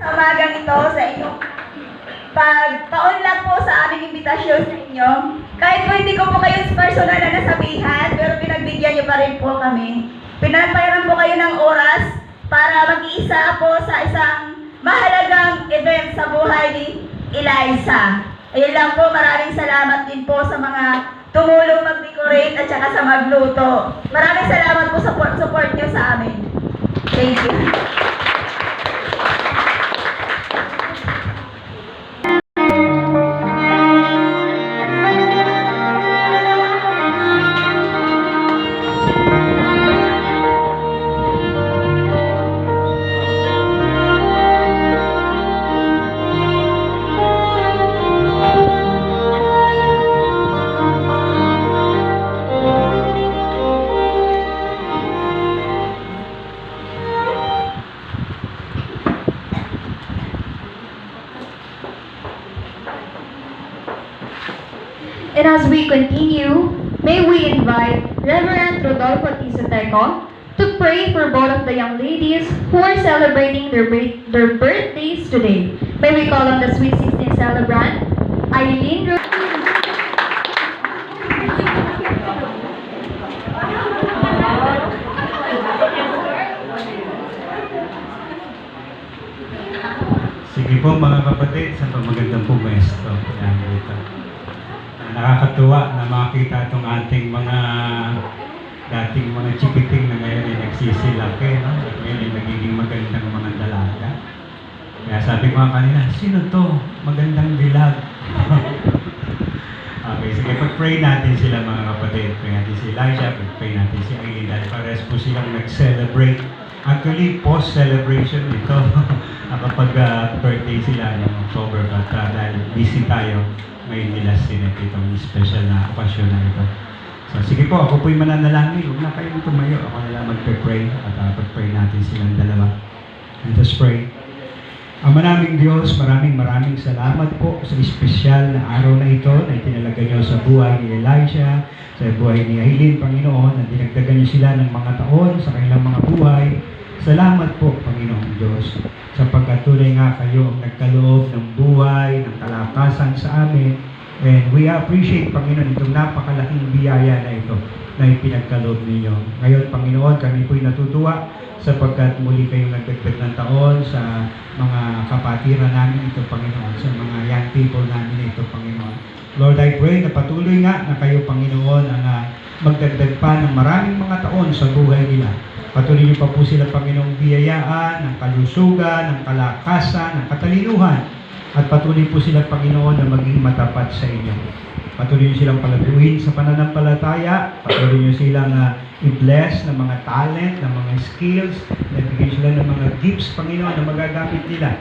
Sa umagang ito sa inyong pagpaunlak po sa aming imbitasyon sa inyo. Kahit po hindi ko po kayo personal na nasabihan, pero pinagbigyan niyo pa rin po kami. Pinapairan po kayo ng oras para mag-iisa po sa isang mahalagang event sa buhay ni Eliza. Ayun lang po, maraming salamat din po sa mga tumulong mag-decorate at saka sa magluto. Maraming salamat po sa support niyo sa amin. Thank you. And as we continue, may we invite Reverend Rodolfo Tisateco to pray for both of the young ladies who are celebrating their birthdays today. May we call on the Sweet 16 celebrant, Eileen Sige po mga kapatid, sa magandang pumesto. Yan dito. Nakakatuwa na makita itong ating mga dating mga chikiting na ngayon ay nagsisilaki, no? At ngayon ay nagiging magandang mga dalaga. Kaya sabi ko nga kanina, sino to? Magandang dilag. Okay, sige, pag-pray natin sila mga kapatid. Pray natin si Elijah, pag-pray natin si Aileen dahil pares po silang nag-celebrate. Actually, post-celebration ito. Kapag birthday sila ng October, but dahil busy tayo, ngayon nila sinet itong special na okasyon na ito. So, sige po, ako po'y mananalangin. Huwag na kayong tumayo. Ako nila mag-pray at pag-pray natin silang dalawa. Let us pray. Ama naming Diyos, maraming salamat po sa espesyal na araw na ito na itinalaga niyo sa buhay ni Elijah, sa buhay ni Aileen, Panginoon, na dinagdagan niyo sila ng mga taon sa kanilang mga buhay. Salamat po, Panginoong Diyos, sapagkat tunay nga kayo ang nagkaloob ng buhay, ng kalakasan sa amin. And we appreciate, Panginoon, itong napakalaking biyaya na ito na ipinagkaloob ninyo. Ngayon, Panginoon, kami po'y natutuwa sapagkat muli kayong nagdagdag ng taon sa mga kapatiran namin ito, Panginoon, sa mga young people namin ito, Panginoon. Lord, I pray na patuloy nga na kayo, Panginoon, ang magdagdag pa ng maraming mga taon sa buhay nila. Patuloy niyo pa po sila, Panginoong, biyayaan ng kalusugan, ng kalakasan, ng katalinuhan. At patuloy po sila, Panginoon, na maging matapat sa inyo. Patuloy niyo silang palaguin sa pananampalataya. Patuloy niyo silang i-bless ng mga talent, ng mga skills. Nabigyan sila ng mga gifts, Panginoon, na magagamit nila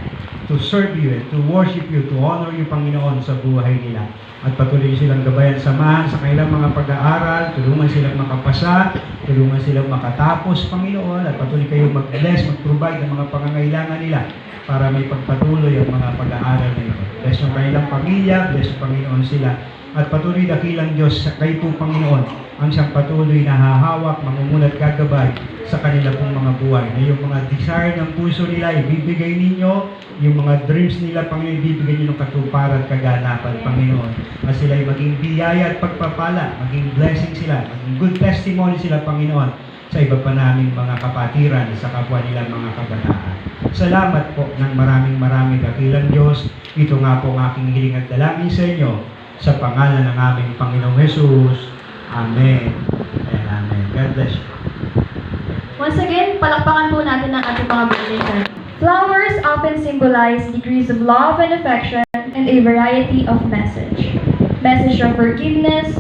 to serve you and to worship you, to honor you, Panginoon, sa buhay nila. At patuloy silang gabayan, samahan sa kanilang mga pag-aaral, tulungan silang makapasa, tulungan silang makatapos, Panginoon, at patuloy kayong mag-bless, mag-provide ng mga pangangailangan nila para may pagpatuloy ang mga pag-aaral na ito. Bless yung kanilang pamilya, bless yung Panginoon sila. At patuloy dakilang Diyos, kayo po, Panginoon, ang siyang patuloy na hahawak, mangumulat, gagabay sa kanila pong mga buhay. Na yung mga desire ng puso nila, ibibigay ninyo, yung mga dreams nila, Panginoon, ibibigay ninyo ng katuparan, kaganapan, Panginoon. At sila ay maging biyaya at pagpapala, maging blessing sila, maging good testimony sila, Panginoon, sa iba pa naming mga kapatiran, sa kapwa nila mga kabataan. Salamat po ng maraming dakilang Diyos. Ito nga po ang aking hiling at dalangin sa inyo, sa pangalan ng aming Panginoong Jesus. Amen and amen. God bless you. Once again, palakpakan po natin ang ating mga birthday card. Flowers often symbolize degrees of love and affection and a variety of message. Message of forgiveness,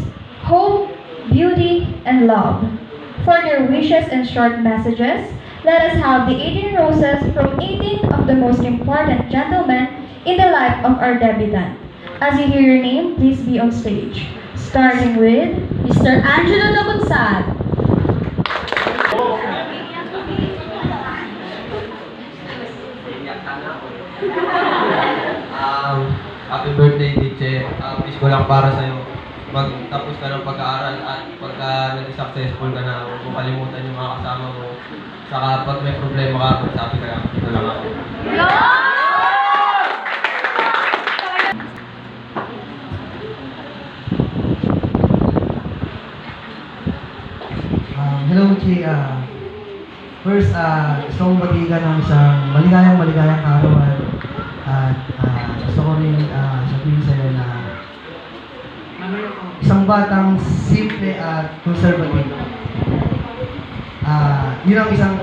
hope, beauty, and love. For their wishes and short messages, let us have the 18 roses from 18 of the most important gentlemen in the life of our debutant. As you hear your name, please be on stage. Starting with Mr. Angelo Nabunsad. Happy birthday, teacher. Wish ko lang para sa'yo. Magtapos ka ng pag-aaral at pagka naging successful ka na, huwag mo kalimutan yung mga kasama mo. Saka pag may problema ka, magsabi ka lang. Ito lang ako. first, gusto kong batigan ng isang maligayang kaarawan. At gusto ko rin sabihin sa'yo na isang batang simple at conservative. Yun ang isang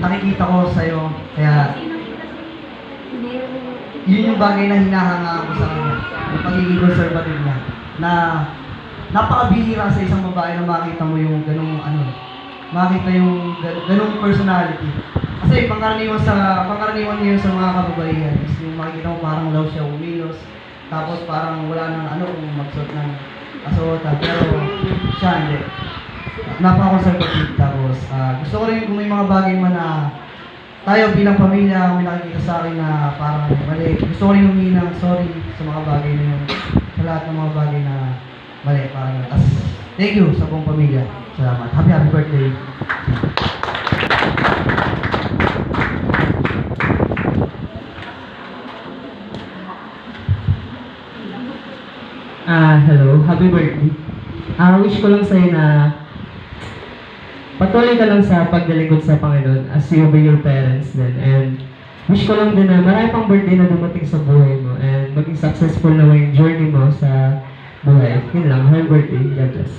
nakikita ko sa'yo. Kaya yun yung bagay na hinahanga ko sa kanya. Yung pagiging conservative niya. Na napakabihira sa isang babae na makita mo yung ganung makita yung ganung personality. Kasi pangkaraniwan niya sa mga kababaihan is yung makikita mo parang law siya umilos, tapos parang wala nang kung magsuot ng kasuotan, pero siya hindi. Napaka-conservative. Tapos gusto ko rin kung may mga bagay man na tayo bilang pamilya, may nakikita sa akin na parang mali. Gusto ko rin humingi ng sorry sa mga bagay na yun, sa lahat ng mga bagay na mali. Parang, thank you sa buong pamilya. Salamat. Happy birthday. Hello. Happy birthday. Wish ko lang sa'yo na patuloy ka lang sa paglilingkod sa Panginoon as you obey your parents din. And wish ko lang din na marami pang birthday na dumating sa buhay mo and maging successful na yung journey mo sa buhay. Yun lang. Happy birthday. God bless.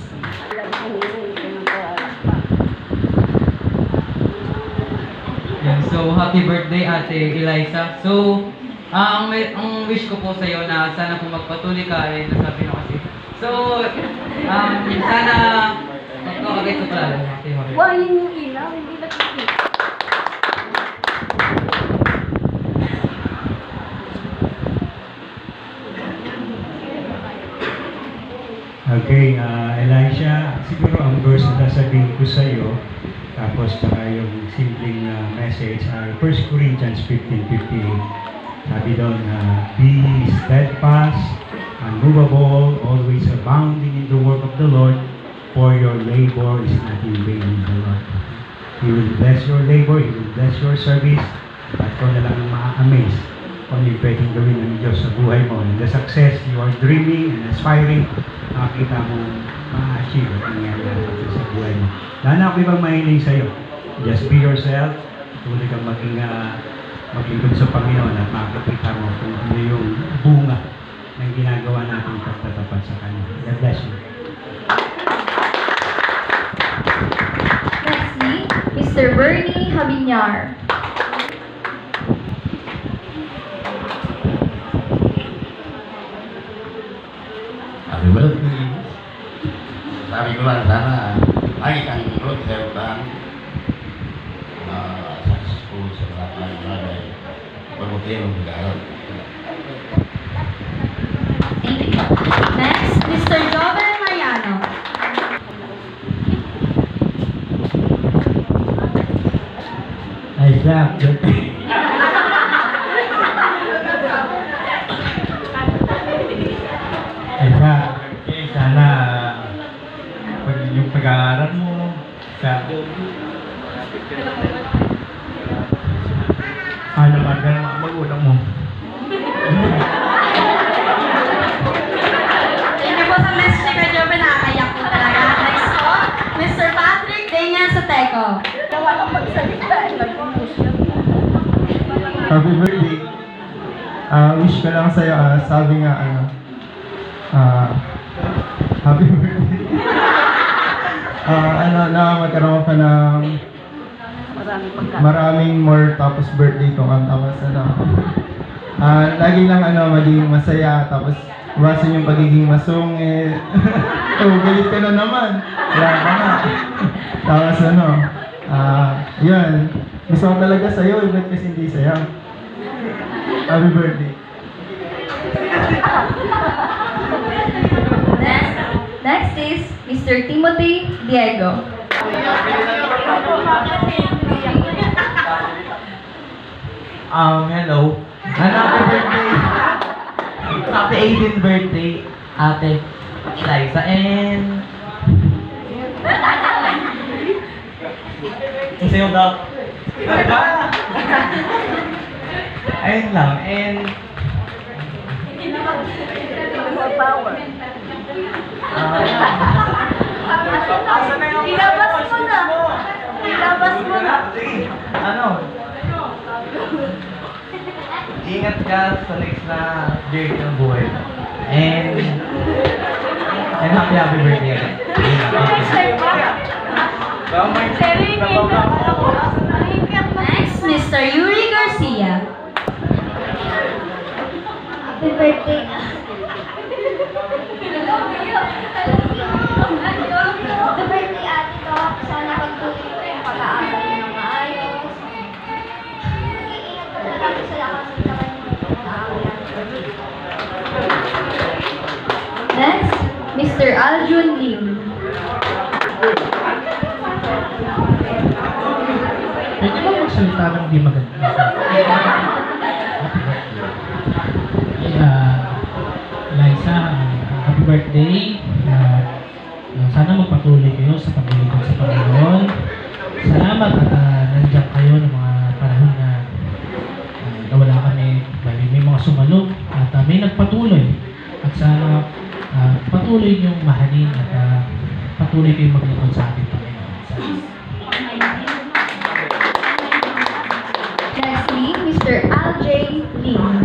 Yan. So, happy birthday, Ate Eliza. So, ang wish ko po sa iyo na sana po magpatuloy ka eh, nasabi na kasi. So, sana magkakagay sa pala. Why yung ilaw? Hindi nakikita. Okay, Elisha, siguro ang verse na sabihin ko sa iyo, tapos saka yung simpleng message ay 1 Corinthians 15:58. Sabi doon, be steadfast, unmovable, always abounding in the work of the Lord, for your labor is not in vain in the Lord. He will bless your labor, He will bless your service, at kung na lang ma-amaze kung yung pwedeng gawin ng Diyos sa buhay mo. And the success you are dreaming and aspiring, makakita mo ma-achieve at nangyari natin sa buhay mo. Lalo ako ibang mahiling sa'yo. Just be yourself, tuloy kang maglingkod sa Panginoon at makakita mo kung ano yung bunga ng ginagawa natin pagtatapat sa Kanya. God bless you. Lastly, Mr. Bernie Habinyar. Happy birthday. Sabi ko lang sana lagi kang ikot sa utan. Successful sa lahat ng bagay. Mabuti ang pag-aaral. Thank you. Next, Mr. Joven Mariano. Ay, Jack. Ay, sana yung pag-aaral mo sa magulang mo. Thank you po sa message kay Joven, nakakayak po talaga. Next po, Mr. Patrick Daniel Soteco. Walang magsalita, Happy birthday. Wish ko lang sa'yo, sabi nga, happy birthday. Na magkaroon ka ng maraming more tapos birthday ko tapos lagi lang maging masaya tapos iwasan yung pagiging masungit. Galit ka na naman. Wala ka na. Tapos yun. Gusto ko talaga sa'yo, ba't kasi hindi sa'yo? Happy birthday. Next is Mr. Timothy Diego. Hello. Happy birthday. Happy 18th birthday, Ate Eliza. And sa'yo daw. Ayun lang. And Ilabas mo na. Labas mo na. Ano? Ingat ka sa next na journey ng buhay mo. And happy birthday again. Next, Mr. Yuri Garcia. Happy birthday. Happy birthday, ate ko. Sana pagtuloy mo yung pag-aaral mo ng maayos. Mag-iingat ka na lang sa lakas ng kamay mo ng pag-aaral. Next, Mr. Aljun Lim. Pwede ba magsalita ng di maganda? Liza, happy birthday. Sana magpatuloy kayo sa paglilingkod sa Panginoon. Salamat at nandiyan kayo ng mga panahon na nawala kami. May mga sumalog at may nagpatuloy. At sana patuloy niyong mahalin at patuloy kayong maglingkod sa ating Panginoon. Lastly, Mr. Al-J. Lim.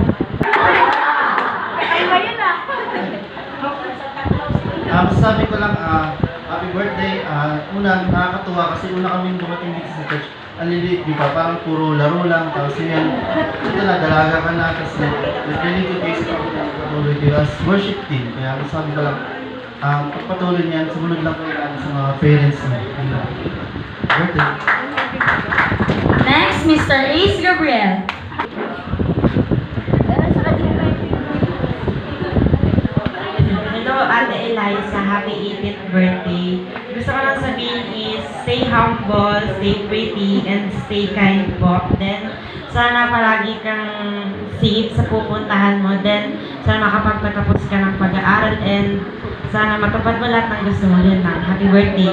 Sabi ko lang, happy birthday. Una, nakakatuwa kasi una kaming dumating dito sa church. Ang liliit, di ba? Parang puro laro lang. Tapos yan, ito na, dalaga ka na. Kasi nag-feeling ko kayo sa pagpatuloy kayo as worship team. Kaya sabi ko lang, pagpatuloy niyan, sumunod lang kayo sa mga parents niyo. Birthday. Next, Mr. Ace Gabriel. Hello, Ate Eliza. Happy 18th birthday. Gusto ko lang sabihin is, stay humble, stay pretty, and stay kind po. Then, sana palagi kang safe sa pupuntahan mo. Then, sana makapagpatapos ka ng pag-aaral and sana matupad mo lahat ng gusto mo. Yun lang. Happy birthday.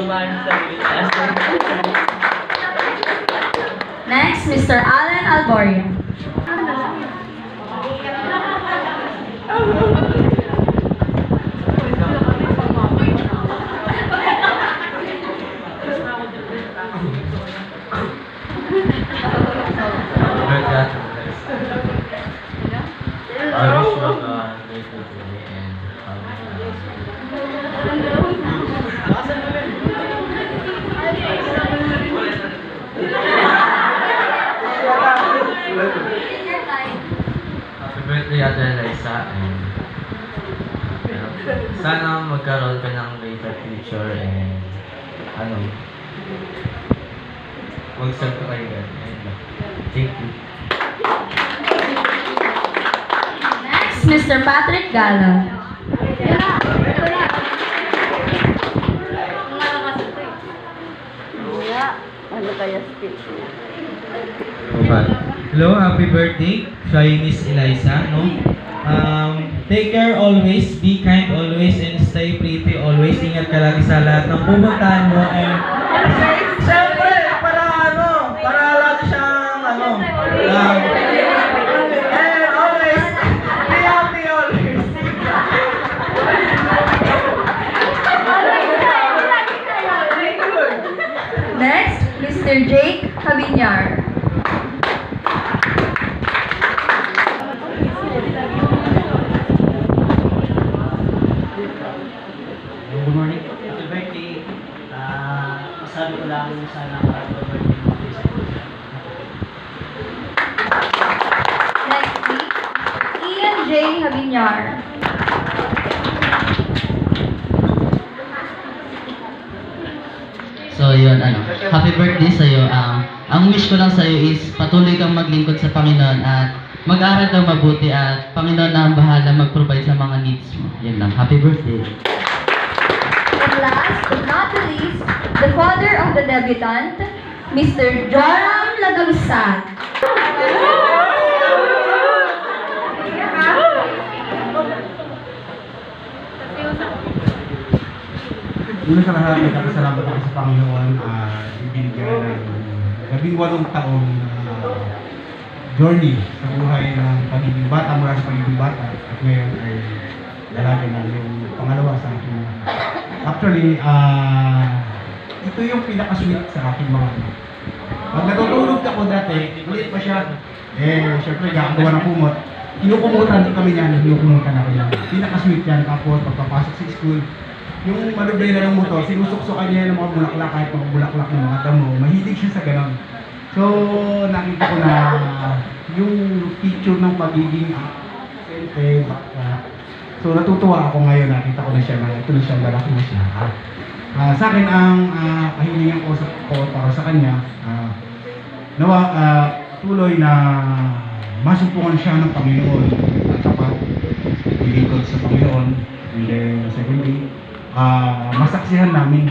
Next, Mr. Alan Alboria. I wish you a great birthday and happy birthday, Ate Eliza, and sana magkaroon ka ng greater future and magsag ka kayo and thank you. Next, Mr. Patrick Gala. Hello, happy birthday, Miss Eliza, no? Take care always, be kind always, and stay pretty always. Ingat ka lagi sa lahat ng pupuntahan mo and siyempre, para lagi siyang and always, be happy always. Next, Mr. Jake Cabinyar. Good morning. Happy birthday. Sabi ko lang sana happy birthday mo sa Next, Ian J. Cabinyar. So yun, happy birthday sa'yo. Ang wish ko lang sa'yo is patuloy kang maglingkod sa Panginoon at mag-aral kang mabuti at Panginoon na ang bahala mag-provide sa mga needs mo. Yun lang. Happy birthday. And last but not the least, the father of the debutant, Mr. Joram Lagangsat. Una sa lahat, nagkakasalamat ako sa Panginoon ibinigay ng 18 taong journey sa buhay ng pagiging bata mula sa pagiging bata at ngayon ay dalaga na yung pangalawa sa akin. Actually, ito yung pinaka-sweet sa aking mga Pag natutulog ako dati, ulit pa siya. Syempre, gagawa ng kumot. Kinukumutan din kami niyan, kinukumutan ako yan. Pinaka-sweet yan, tapos pagpapasok sa school, yung manubay na ng motor, sinusuksukan niya ng mga bulaklak, kahit mga bulaklak ng mga damo, mahilig siya sa ganon. So, nakita ko na yung picture ng pagiging baka. So, natutuwa ako ngayon, nakita ko na siya na ito na siya, lalaki na siya. Sa akin, ang kahilingan ko para sa kanya, nawa tuloy na masumpungan siya ng Panginoon at tapat, ilingkod sa Panginoon, and then secondly, masaksihan namin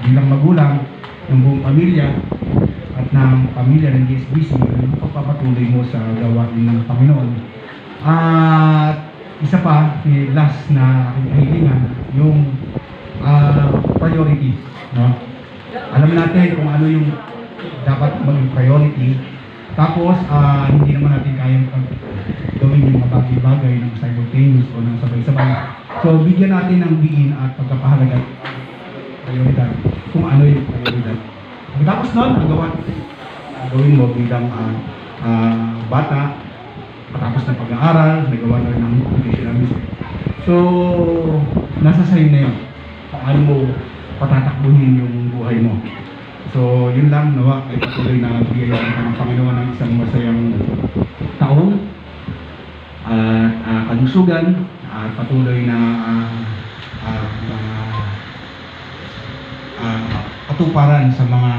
bilang magulang ng buong pamilya at ng pamilya ng GSBC ang pagpapatuloy mo sa gawain ng Panginoon. At isa pa, last na aking kahilingan, yung priority. No? Alam natin kung ano yung dapat maging priority. Tapos, hindi naman natin kayang gawin yung mga bagay-bagay ng simultaneous o ng sabay-sabay. So, bigyan natin ng diin at pagkapahalaga prioridad kung ano yung prioridad. Tapos nun, gawin mo bilang bata, patapos ng pag-aaral, nagawa na rin ng vocational music. So, nasa sa'yo na yun. Paano mo patatakbuhin yung buhay mo. So, yun lang, nawa, ay patuloy na bigyan ka ng Panginoon ng isang masayang taon at kalusugan at patuloy na katuparan sa mga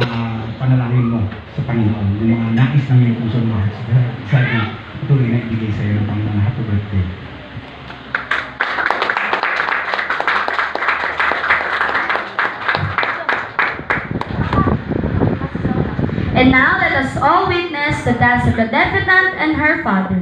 panalangin mo sa Panginoon, yung mga nais ng iyong puso mo. Sana patuloy na ibigay sa iyo ng Panginoon. Happy birthday. And now let us all witness the dance of the defendant and her father.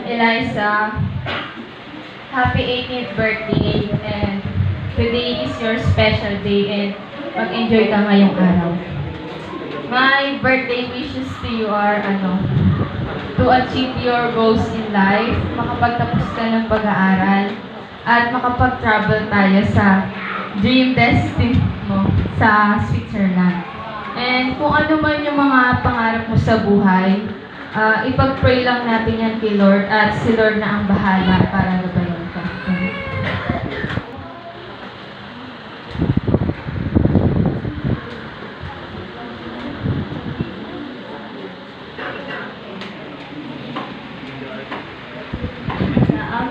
Eliza, happy 18th birthday, and today is your special day, and mag-enjoy ka ngayong araw. My birthday wishes to you are to achieve your goals in life, makapagtapos ka ng pag-aaral, at makapag-travel tayo sa dream destination mo sa Switzerland. And kung ano man yung mga pangarap mo sa buhay, ipag-pray lang natin yan kay Lord, at si Lord na ang bahala para gabayan ka.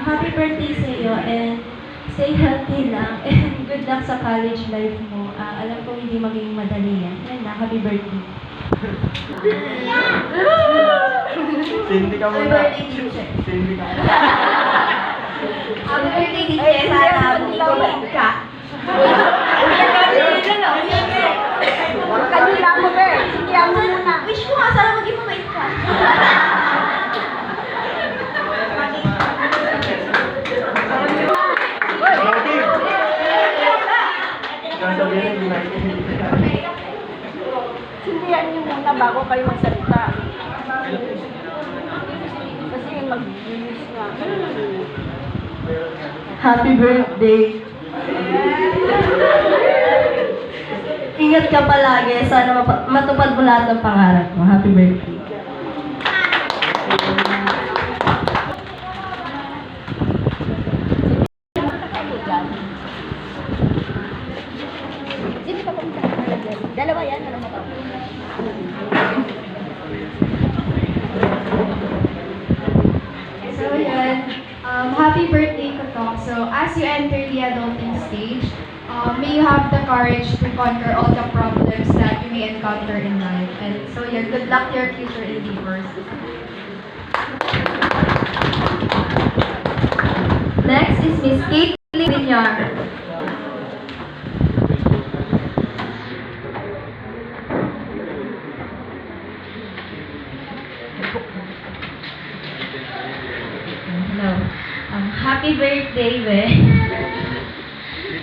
Happy birthday sa iyo, and stay healthy lang, and good luck sa college life mo. Alam ko hindi maging madali yan. Yan na, happy birthday. Cindy ka Happy muna. birthday, Chiche. Cindy ka muna. Happy birthday, Chiche. Sana maging mabait ka. Kanila mo, girl. Sige, ako muna. Wish ko nga, sana maging mabait ka. Sindihan niyo muna bago kayo magsalita. Kasi mag-release na. Happy birthday. Ingat ka palagi. Sana matupad mo lahat ng pangarap mo. Happy birthday. Dalawa yan, alam mo ba? So yun, happy birthday Kotok. So as you enter the adulting stage, may you have the courage to conquer all the problems that you may encounter in life. And so yun, good luck to your future endeavors. Next is Miss Caitlin Villar. Hello. Happy birthday, we.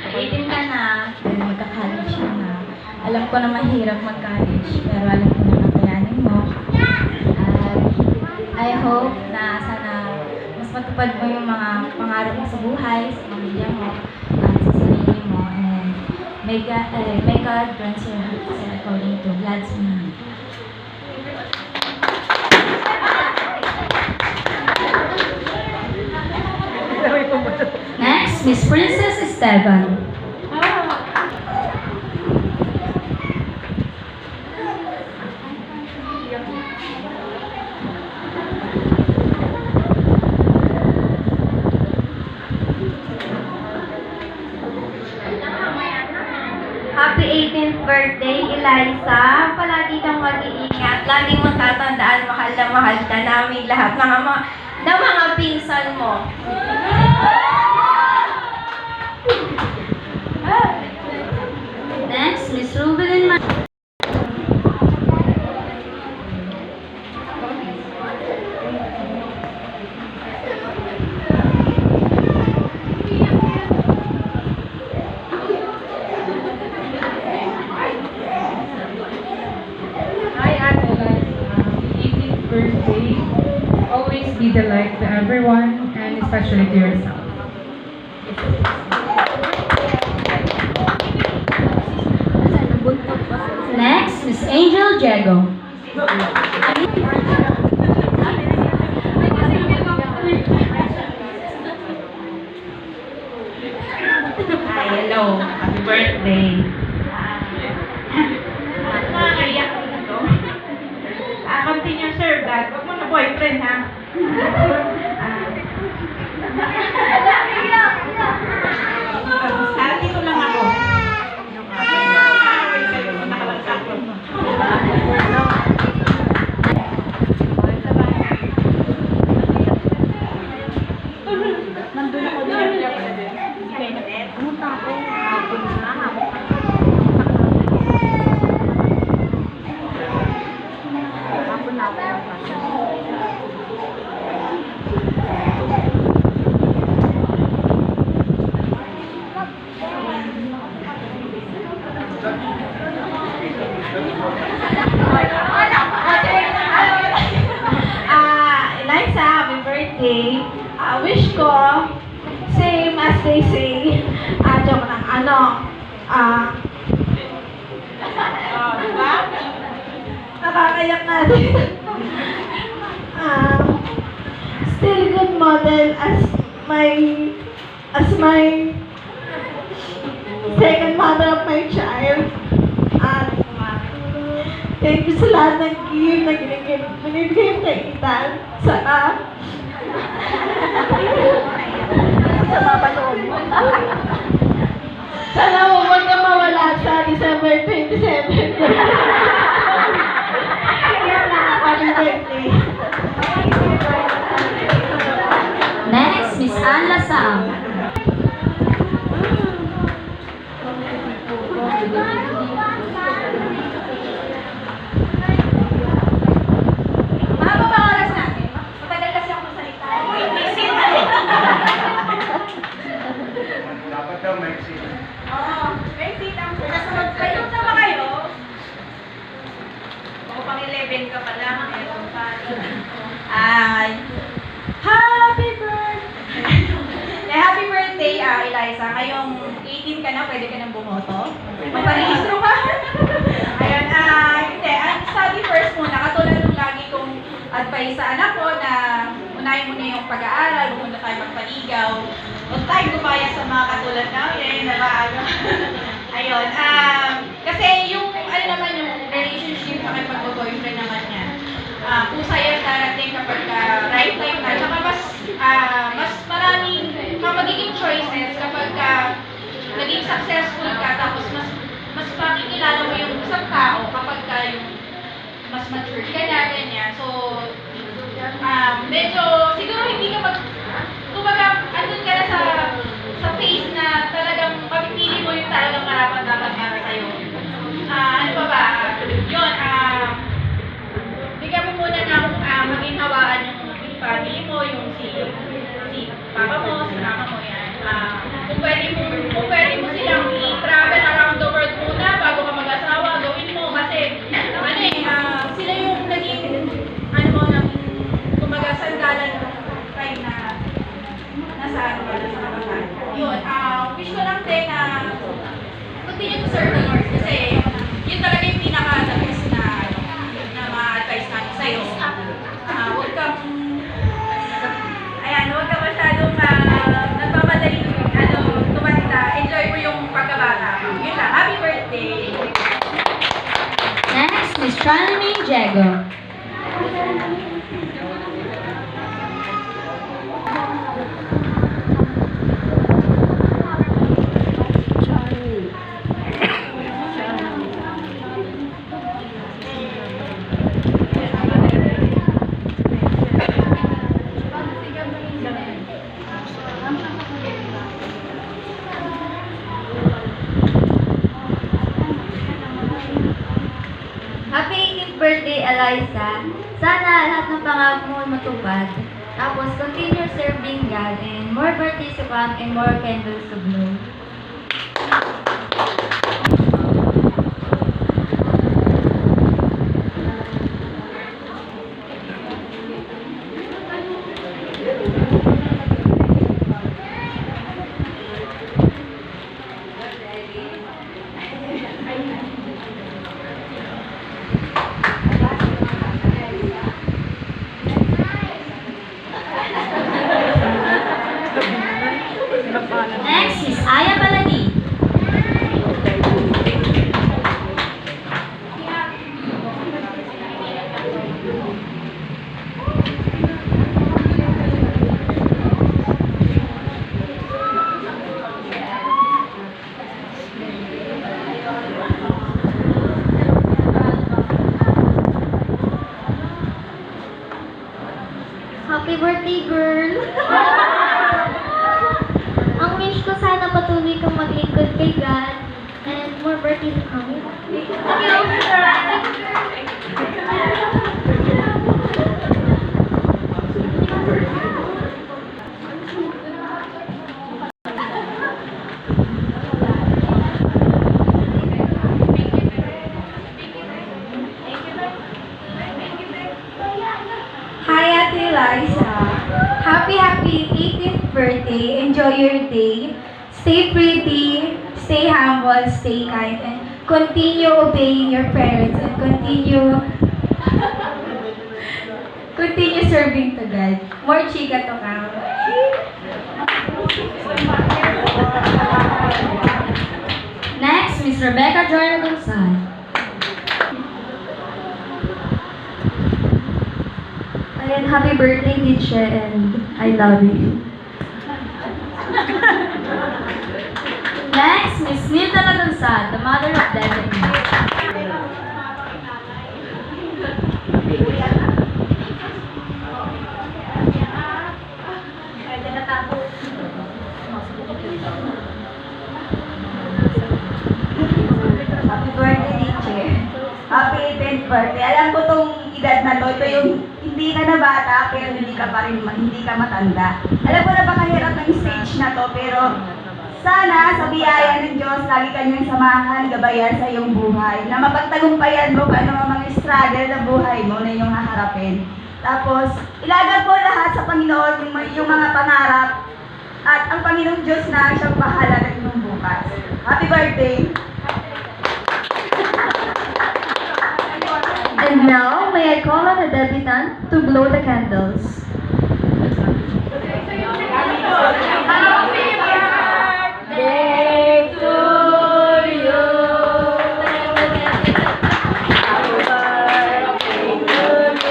18 ka na, pero magka-college ka na. Alam ko na mahirap mag-college, pero alam ko na kakayanin mo. I hope na sana mas matupad mo yung mga pangarap mo sa buhay, sa pamilya mo, at sa sarili mo. And may God grants your heart according to God's will. Next, Miss Princess Esteban. Happy 18th birthday, Eliza. Palagi kang mag-iingat. Lagi mo tatandaan, mahal na mahal ka namin lahat ng mga pinsan mo. Next, Miss Rubilin Ma. Hi, Ate Eliza. 18th birthday. Always be the light to everyone and especially to yourself. Next, Miss Angel Diego. Hi, hello. Happy birthday. Nakakaiyak ko ito. Continue, sir, God. Huwag mo na boyfriend, ha? Sana dito lang ako. Nandun ako din. Pumunta ako. Hapon na. Hapon na ako. Eliza, happy birthday. Wish ko, same as they say, joke lang, diba? Nakakayak natin. Still good model as my second mother of my child. At thank you sa lahat ng gift na binibigay mo kay Ethan. Sana sa babalong. Sana huwag ka mawala sa December 27. Happy birthday. Next, Miss Ann Lasam. Mahaba ba oras natin? Matagal kasi ako magsalita. Uy, busy na. Dapat daw may exit. Oo, may seat ang kasunod pa. Yung sama kayo. O, pang 11 ka pa lang. Meron pa. Ay, happy birthday! Happy birthday, Eliza. Ngayong 18 ka na, pwede ka nang bumoto. Magparehistro ka. Ayun, hindi. Study first muna. Katulad nung lagi kong advice sa anak ko na unahin mo na yung pag-aaral, huwag na tayo magpaligaw. Huwag tayo gumaya sa mga katulad namin na maaga. Ayun, kasi yung, ano naman yung relationship sa may pag-boyfriend naman niya. Kusa yan darating kapag right time na. Tsaka mas maraming magiging choices kapag naging successful ka, tapos mas makikilala mo yung isang tao kapag yung mas mature ka na, ganyan. So, medyo, siguro hindi ka kumbaga, andun ka na sa phase na talagang mapipili mo yung talagang karapat-dapat para sa'yo. Ano pa ba? Yun, bigyan mo muna ng maginhawaan yung family mo, yung si papa mo, si mama mo, yan. Kung pwede mo silang i-travel around the world muna bago ka mag-asawa, gawin mo. Kasi, sila yung naging, kumbaga, sandalan ng time na nasa kabataan. Yun, wish ko lang din na continue to serve the Lord kasi yun talaga yung pinaka-the best na ma-advise natin sa'yo. Huwag kang masyadong nagmamadaling tumanda. Enjoy mo yung pagkabata. Yun lang. Happy birthday! Next, Miss Trinity Diego. Happy 18th birthday, Eliza. Sana lahat ng pangako mo matupad. Tapos, continue serving God and more birthdays to come and more candles to blow. Next is Aya Baladi. Happy birthday, girl! Ang wish ko sana patuloy kang maglingkod kay God and more birthday to come. Thank Hi, Ate Eliza. Happy 18th birthday. Enjoy your day. Stay pretty, stay humble, stay kind, and continue obeying your parents and continue serving to God. More chika to come. Next, Miss Rebecca Joyna Gonzal. Ayan, happy birthday, Nietzsche, and I love you. Next, Miss Nilda Lagunsad, the mother of Devin. Happy birthday, teacher. Happy 18th birthday. Alam ko tong edad na to, ito yung hindi ka na bata, pero hindi ka pa rin, hindi ka matanda. Alam ko na bakahirap ng stage na to, pero sana sa biyaya ng Diyos, lagi kanyang samahan, gabayan sa iyong buhay. Na mapagtagumpayan mo kung ano ang mga struggle ng buhay mo na iyong haharapin. Tapos, ilagay ko lahat sa Panginoon yung mga pangarap at ang Panginoong Diyos na siyang bahala ng iyong bukas. Happy birthday! And now, may I call on the debutant to blow the candles. Day to you. Happy birthday to you.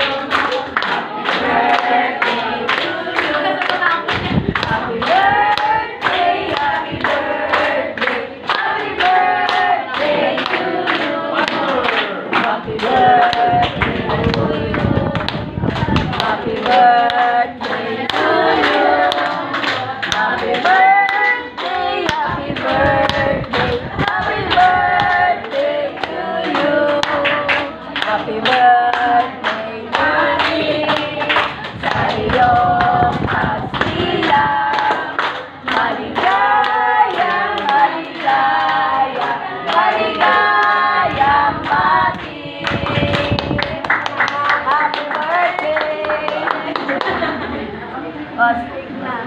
Happy birthday, happy birthday, happy birthday to you. Happy birthday to you. Happy birthday to you. Happy birthday, happy birthday, happy birthday to you. Happy birthday, Mami, sa iyong kasilang. Maligayang, maligaya, maligayang mati. Happy birthday!